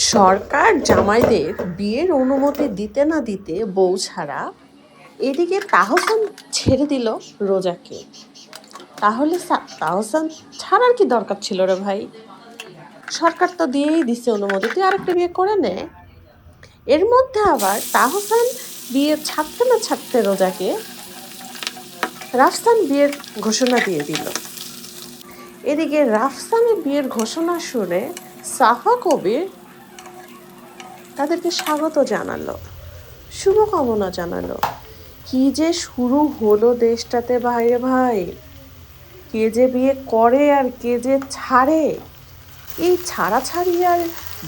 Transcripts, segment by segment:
সরকার জামাইদের বিয়ের অনুমতি দিতে না দিতে বউ ছাড়া এদিকে তাহসান ছেড়ে দিল রোজাকে। তাহলে তাহসান ছাড়ার কি দরকার ছিল রে ভাই? সরকার তো দিয়েই দিছে অনুমতি, তুই আরেকটা বিয়ে করে নে। এর মধ্যে আবার তাহসান বিয়ে ছাড়তে না ছাড়তে রোজাকে রাফসান বিয়ের ঘোষণা দিয়ে দিল। এদিকে রাফসানের বিয়ের ঘোষণা শুনে সাফা কবির তাদেরকে স্বাগত জানালো, শুভকামনা জানালো। কি যে শুরু হলো দেশটাতে ভাইরে ভাই! কে যে বিয়ে করে আর কে যে ছাড়ে, এই ছাড়াছাড়ি আর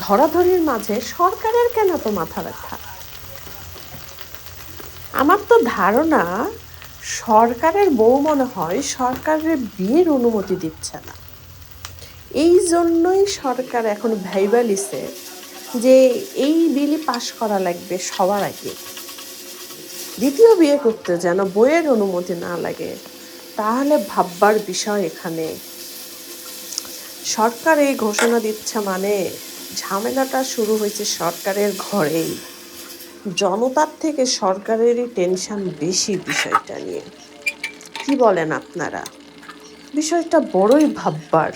ধরাধরির মাঝে সরকারের কেন তো মাথা ব্যথা? আমার তো ধারণা সরকারের বউ মনে হয় সরকারের বিয়ের অনুমতি দিচ্ছে না। এই জন্যই সরকার এখন ভাইবা লিছে যে এই বিলই পাশ করা লাগবে সবার আগে, দ্বিতীয় বিয়ে করতে যেন বইয়ের অনুমতি না লাগে। তাহলে ভাববার বিষয় এখানে। সরকার এই ঘোষণা দিচ্ছে মানে ঝামেলাটা শুরু হয়েছে সরকারের ঘরেই। জনতার থেকে সরকারেরই টেনশন বেশি বিষয়টা নিয়ে। কি বলেন আপনারা? বিষয়টা বড়ই ভাববার।